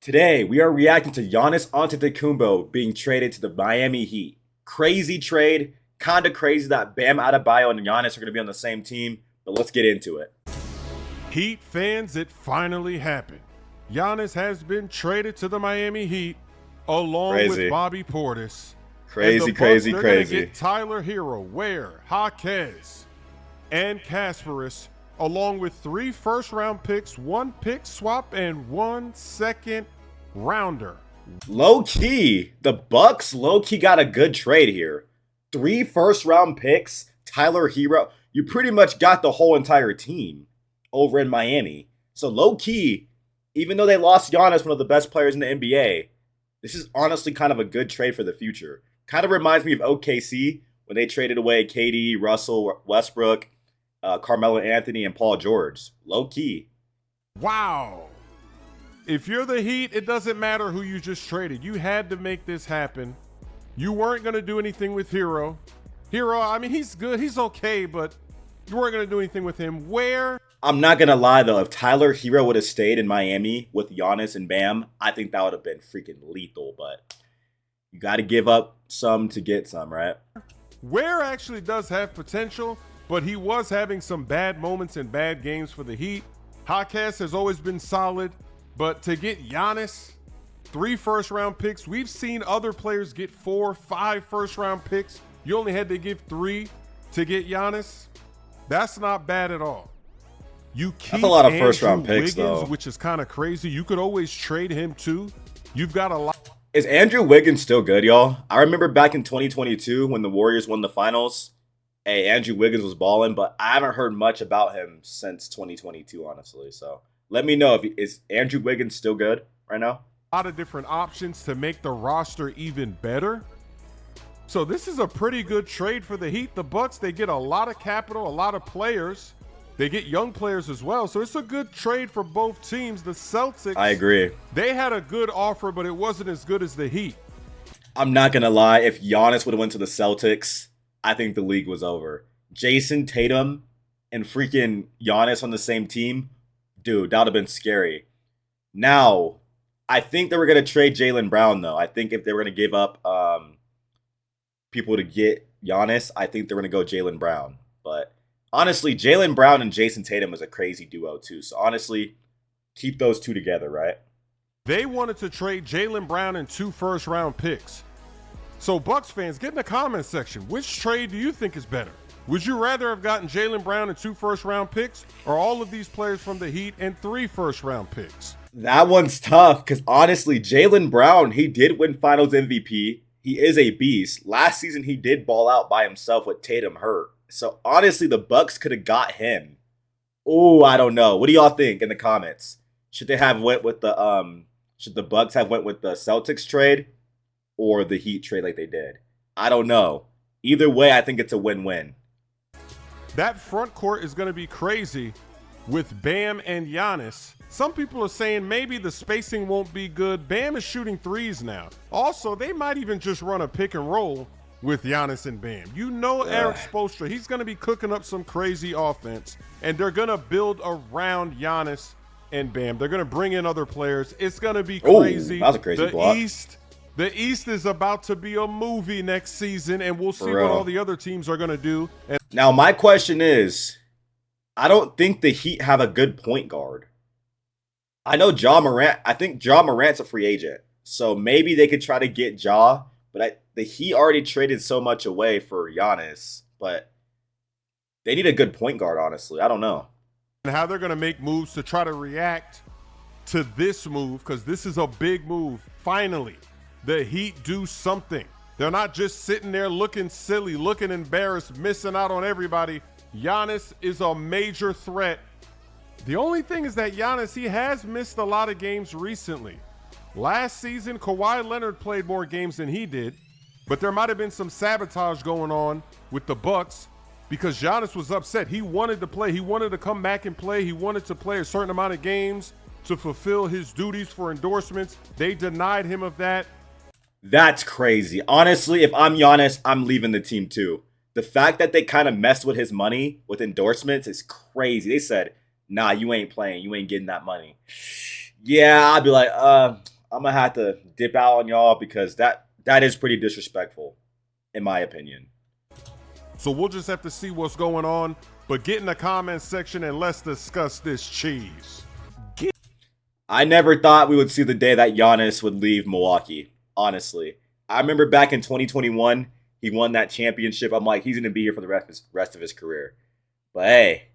Today, we are reacting to Giannis Antetokounmpo being traded to the Miami Heat. Crazy trade, kind of crazy that Bam Adebayo and Giannis are going to be on the same team, but let's get into it. Heat fans, it finally happened. Giannis has been traded to the Miami Heat along with Crazy. Bobby Portis. Crazy, and the crazy, Bucks, they're gonna crazy. get Tyler Hero, Ware, Jaquez, and Kasparis, along with 3 first-round picks, 1 pick swap, and 1 second rounder. Low key, the Bucks low key got a good trade here. 3 first-round picks, Tyler Hero. You pretty much got the whole entire team over in Miami. So low key, even though they lost Giannis, one of the best players in the NBA, this is honestly kind of a good trade for the future. Kind of reminds me of OKC when they traded away KD, Russell Westbrook, Carmelo Anthony, and Paul George. Low key. Wow. If you're the Heat, it doesn't matter who you just traded. You had to make this happen. You weren't going to do anything with Hero. Hero, I mean, he's good. He's okay, but you weren't going to do anything with him. Where? I'm not going to lie, though. If Tyler Hero would have stayed in Miami with Giannis and Bam, I think that would have been freaking lethal. But you got to give up some to get some, right? Ware actually does have potential, but he was having some bad moments and bad games for the Heat. Jaquez has always been solid, but to get Giannis, 3 first-round picks, we've seen other players get 4, 5 first-round picks. You only had to give 3 to get Giannis. That's not bad at all. You keep That's a lot of Andrew first-round picks, Wiggins, though. which is kind of crazy. You could always trade him too. You've got a lot. Is Andrew Wiggins still good, y'all? I remember back in 2022 when the Warriors won the finals. Hey, Andrew Wiggins was balling, but I haven't heard much about him since 2022, honestly. So let me know is Andrew Wiggins still good right now? Lot of different options to make the roster even better. So this is a pretty good trade for the Heat. The Bucks, they get a lot of capital, a lot of players. They get young players as well. So it's a good trade for both teams. The Celtics, I agree. they had a good offer, but it wasn't as good as the Heat. I'm not gonna lie. If Giannis would have went to the Celtics, I think the league was over. Jason Tatum and freaking Giannis on the same team, dude, that would have been scary. Now, I think they were gonna trade Jaylen Brown though. I think if they were gonna give up people to get Giannis, I think they're gonna go Jaylen Brown. But honestly, Jaylen Brown and Jason Tatum is a crazy duo too. So honestly, keep those two together, right? They wanted to trade Jaylen Brown and 2 first-round picks. So Bucks fans, get in the comments section. Which trade do you think is better? Would you rather have gotten Jaylen Brown and 2 first-round picks, or all of these players from the Heat and 3 first-round picks? That one's tough because honestly, Jaylen Brown, he did win Finals MVP. He is a beast. Last season, he did ball out by himself with Tatum hurt. So honestly, the Bucks could have got him. Oh, I don't know. What do y'all think in the comments? Should they have went with the Should the Bucks have went with the Celtics trade or the Heat trade like they did? I don't know. Either way, I think it's a win-win. That front court is going to be crazy with Bam and Giannis. Some people are saying maybe the spacing won't be good. Bam is shooting threes now. Also, they might even just run a pick and roll with Giannis and Bam. You know Eric Spoelstra, he's going to be cooking up some crazy offense, and they're going to build around Giannis and Bam. They're going to bring in other players. It's going to be crazy. That was a crazy block. The East is about to be a movie next season, and we'll see For what real. all the other teams are going to do. And Now, my question is, I don't think the Heat have a good point guard. I know Ja Morant. I think Ja Morant's a free agent. So maybe they could try to get Ja, but the Heat already traded so much away for Giannis. But they need a good point guard, honestly. I don't know. how they're going to make moves to try to react to this move, because this is a big move. Finally, the Heat do something. They're not just sitting there looking silly, looking embarrassed, missing out on everybody. Giannis is a major threat. The only thing is that Giannis, he has missed a lot of games recently. Last season, Kawhi Leonard played more games than he did, but there might have been some sabotage going on with the Bucks because Giannis was upset. He wanted to play. He wanted to come back and play. He wanted to play a certain amount of games to fulfill his duties for endorsements. They denied him of that. That's crazy. Honestly, if I'm Giannis, I'm leaving the team too. The fact that they kind of messed with his money with endorsements is crazy. They said, nah, you ain't playing. You ain't getting that money. Yeah, I'd be like, I'm gonna have to dip out on y'all because that is pretty disrespectful, in my opinion. So we'll just have to see what's going on. But get in the comment section and let's discuss this cheese. I never thought we would see the day that Giannis would leave Milwaukee. Honestly, I remember back in 2021, he won that championship. I'm like, he's gonna be here for the rest of his career. But hey,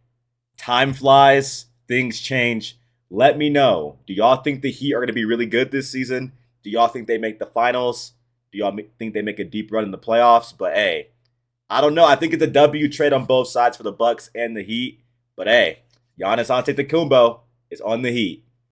time flies, things change. Let me know. Do y'all think the Heat are going to be really good this season? Do y'all think they make the finals? Do y'all think they make a deep run in the playoffs? But hey, I don't know. I think it's a W trade on both sides for the Bucks and the Heat. But hey, Giannis Antetokounmpo is on the Heat.